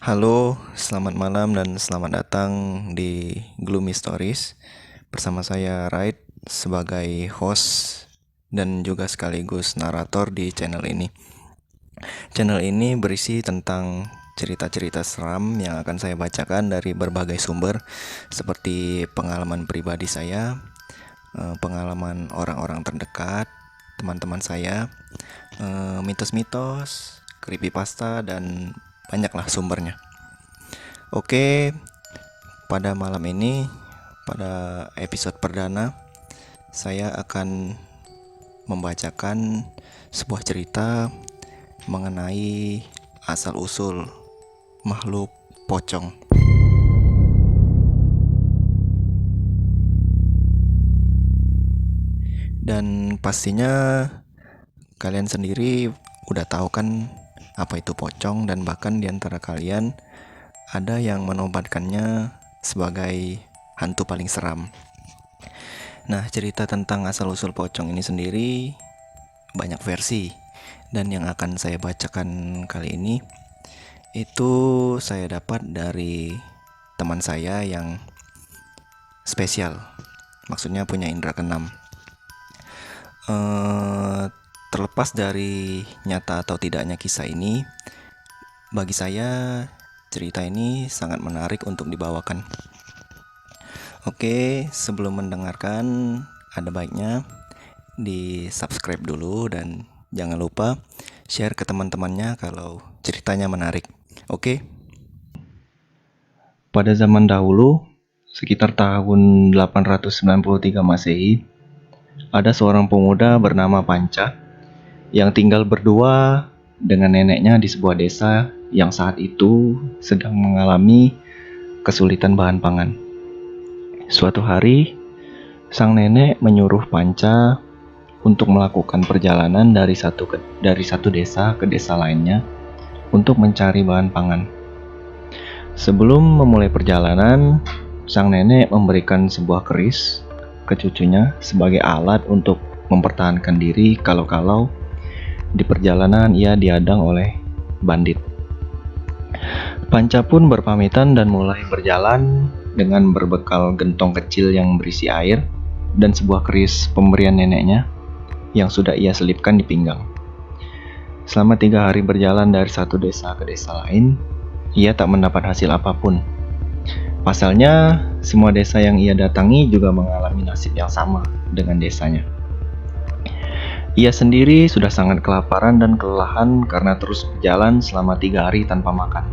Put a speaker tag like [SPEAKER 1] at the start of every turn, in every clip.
[SPEAKER 1] Halo, selamat malam dan selamat datang di Gloomy Stories. Bersama saya Raid sebagai host dan juga sekaligus narator di channel ini. Channel ini berisi tentang cerita-cerita seram yang akan saya bacakan dari berbagai sumber seperti pengalaman pribadi saya, pengalaman orang-orang terdekat, teman-teman saya, mitos-mitos, creepypasta, dan banyaklah sumbernya. Oke, pada malam ini, pada episode perdana, saya akan membacakan sebuah cerita mengenai asal-usul makhluk pocong. Dan pastinya kalian sendiri udah tahu kan apa itu pocong, dan bahkan diantara kalian ada yang menobatkannya sebagai hantu paling seram. Nah, cerita tentang asal-usul pocong ini sendiri banyak versi, dan yang akan saya bacakan kali ini itu saya dapat dari teman saya yang spesial, maksudnya punya indera keenam. Terlepas dari nyata atau tidaknya kisah ini, bagi saya cerita ini sangat menarik untuk dibawakan. Oke, sebelum mendengarkan ada baiknya di subscribe dulu dan jangan lupa share ke teman-temannya kalau ceritanya menarik. Oke. Pada zaman dahulu, sekitar tahun 893 Masehi, ada seorang pemuda bernama Panca yang tinggal berdua dengan neneknya di sebuah desa yang saat itu sedang mengalami kesulitan bahan pangan. Suatu hari, sang nenek menyuruh Panca untuk melakukan perjalanan dari satu desa ke desa lainnya untuk mencari bahan pangan. Sebelum memulai perjalanan, sang nenek memberikan sebuah keris ke cucunya sebagai alat untuk mempertahankan diri kalau-kalau di perjalanan ia dihadang oleh bandit. Panca pun berpamitan dan mulai berjalan dengan berbekal gentong kecil yang berisi air dan sebuah keris pemberian neneknya yang sudah ia selipkan di pinggang. Selama 3 hari berjalan dari satu desa ke desa lain, ia tak mendapat hasil apapun. Pasalnya, semua desa yang ia datangi juga mengalami nasib yang sama dengan desanya. Ia sendiri sudah sangat kelaparan dan kelelahan karena terus berjalan selama 3 hari tanpa makan.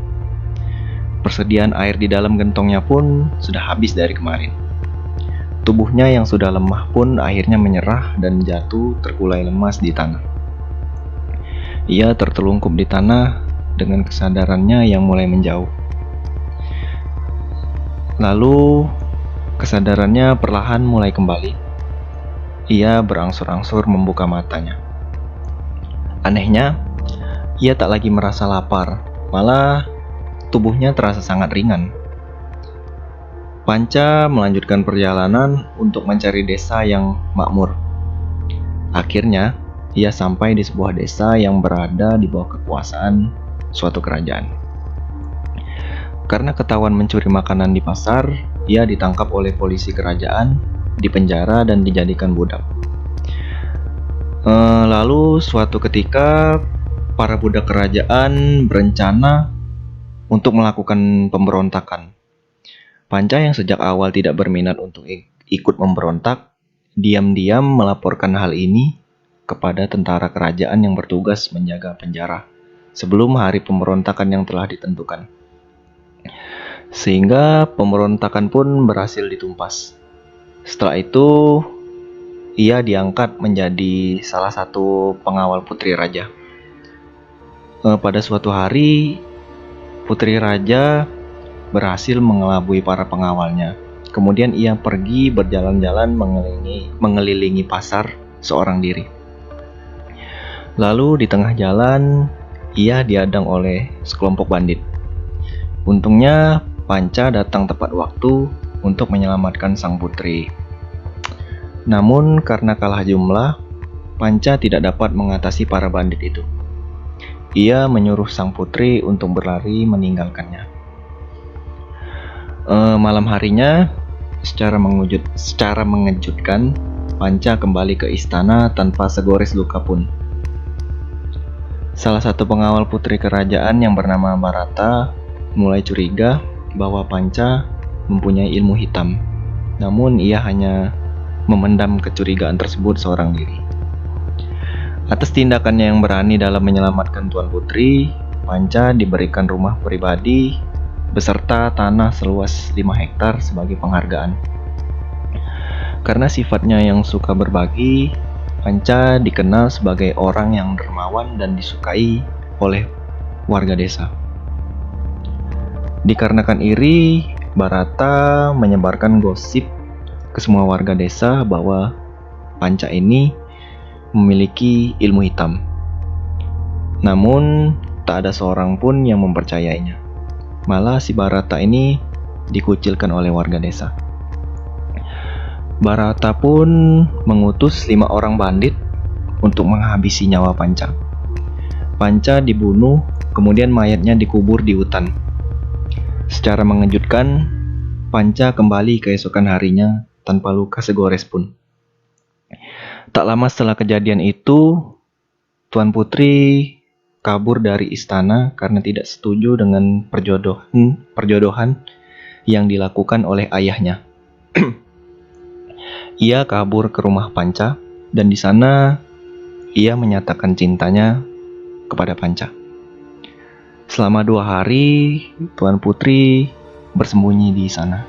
[SPEAKER 1] Persediaan air di dalam gentongnya pun sudah habis dari kemarin. Tubuhnya yang sudah lemah pun akhirnya menyerah dan jatuh terkulai lemas di tanah. Ia tertelungkup di tanah dengan kesadarannya yang mulai menjauh. Lalu kesadarannya perlahan mulai kembali. Ia berangsur-angsur membuka matanya. Anehnya, ia tak lagi merasa lapar, malah tubuhnya terasa sangat ringan. Panca melanjutkan perjalanan untuk mencari desa yang makmur. Akhirnya, ia sampai di sebuah desa yang berada di bawah kekuasaan suatu kerajaan. Karena ketahuan mencuri makanan di pasar, ia ditangkap oleh polisi kerajaan, dipenjara dan dijadikan budak. Lalu suatu ketika, para budak kerajaan berencana untuk melakukan pemberontakan. Panca yang sejak awal tidak berminat untuk ikut memberontak, diam-diam melaporkan hal ini kepada tentara kerajaan yang bertugas menjaga penjara sebelum hari pemberontakan yang telah ditentukan. Sehingga pemberontakan pun berhasil ditumpas. Setelah itu, ia diangkat menjadi salah satu pengawal putri raja. Pada suatu hari, putri raja berhasil mengelabui para pengawalnya. Kemudian ia pergi berjalan-jalan mengelilingi pasar seorang diri. Lalu di tengah jalan, ia dihadang oleh sekelompok bandit. Untungnya Panca datang tepat waktu untuk menyelamatkan sang putri. Namun karena kalah jumlah, Panca tidak dapat mengatasi para bandit itu. ia menyuruh sang putri untuk berlari meninggalkannya. Malam harinya, secara mengejutkan, Panca kembali ke istana tanpa segores luka pun. Salah satu pengawal putri kerajaan yang bernama Bharata mulai curiga bahwa Panca mempunyai ilmu hitam. Namun ia hanya memendam kecurigaan tersebut seorang diri. Atas tindakannya yang berani dalam menyelamatkan Tuan Putri, Panca diberikan rumah pribadi beserta tanah seluas 5 hektar sebagai penghargaan. Karena sifatnya yang suka berbagi, Panca dikenal sebagai orang yang dermawan dan disukai oleh warga desa. Dikarenakan iri, Bharata menyebarkan gosip ke semua warga desa bahwa Panca ini memiliki ilmu hitam. Namun, tak ada seorang pun yang mempercayainya. Malah si Bharata ini dikucilkan oleh warga desa. Bharata pun mengutus 5 orang bandit untuk menghabisi nyawa Panca. Panca dibunuh, kemudian mayatnya dikubur di hutan. Secara mengejutkan, Panca kembali keesokan harinya tanpa luka segores pun. Tak lama setelah kejadian itu, Tuan Putri kabur dari istana karena tidak setuju dengan perjodohan yang dilakukan oleh ayahnya. Ia kabur ke rumah Panca dan di sana ia menyatakan cintanya kepada Panca. Selama 2 hari, Tuan Putri bersembunyi di sana.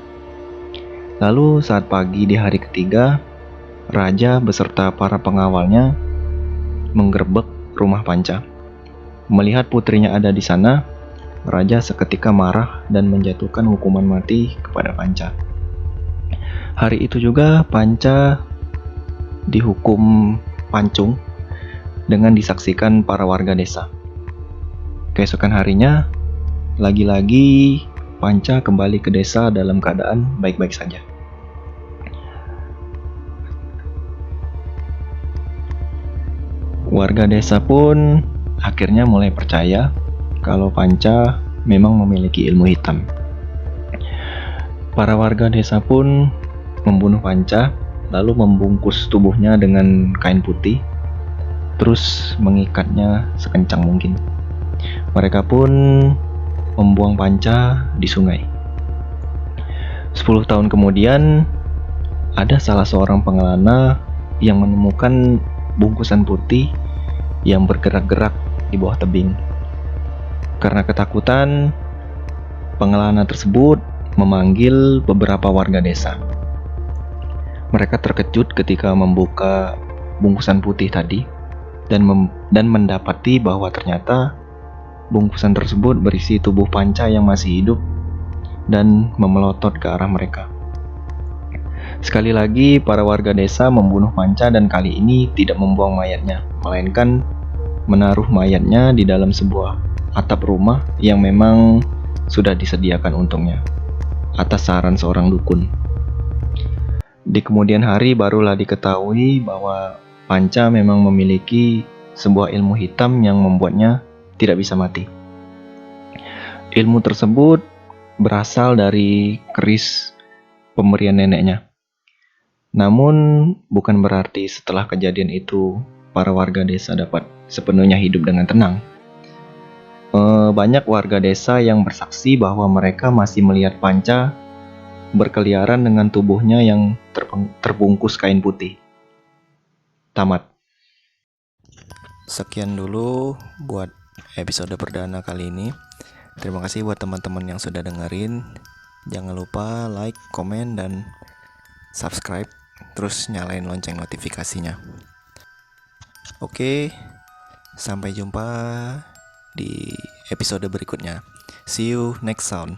[SPEAKER 1] Lalu saat pagi di hari ketiga, Raja beserta para pengawalnya menggerebek rumah Panca. Melihat putrinya ada di sana, Raja seketika marah dan menjatuhkan hukuman mati kepada Panca. Hari itu juga Panca dihukum pancung dengan disaksikan para warga desa. Keesokan harinya, lagi-lagi Panca kembali ke desa dalam keadaan baik-baik saja. Warga desa pun akhirnya mulai percaya kalau Panca memang memiliki ilmu hitam. Para warga desa pun membunuh Panca, lalu membungkus tubuhnya dengan kain putih, terus mengikatnya sekencang mungkin. Mereka pun membuang Panca di sungai. 10 tahun kemudian, ada salah seorang pengelana yang menemukan bungkusan putih yang bergerak-gerak di bawah tebing. Karena ketakutan, pengelana tersebut memanggil beberapa warga desa. Mereka terkejut ketika membuka bungkusan putih tadi dan mendapati bahwa ternyata bungkusan tersebut berisi tubuh Panca yang masih hidup dan memelotot ke arah mereka. Sekali lagi para warga desa membunuh Panca dan kali ini tidak membuang mayatnya, melainkan menaruh mayatnya di dalam sebuah atap rumah yang memang sudah disediakan untuknya atas saran seorang dukun. Di kemudian hari barulah diketahui bahwa Panca memang memiliki sebuah ilmu hitam yang membuatnya tidak bisa mati. Ilmu tersebut berasal dari keris pemberian neneknya. Namun bukan berarti setelah kejadian itu para warga desa dapat sepenuhnya hidup dengan tenang. Banyak warga desa yang bersaksi bahwa mereka masih melihat Panca berkeliaran dengan tubuhnya yang terbungkus kain putih. Tamat. Sekian dulu buat episode perdana kali ini. Terima kasih buat teman-teman yang sudah dengerin. Jangan lupa like, komen, dan subscribe. Terus nyalain lonceng notifikasinya. Oke, sampai jumpa di episode berikutnya. See you next sound.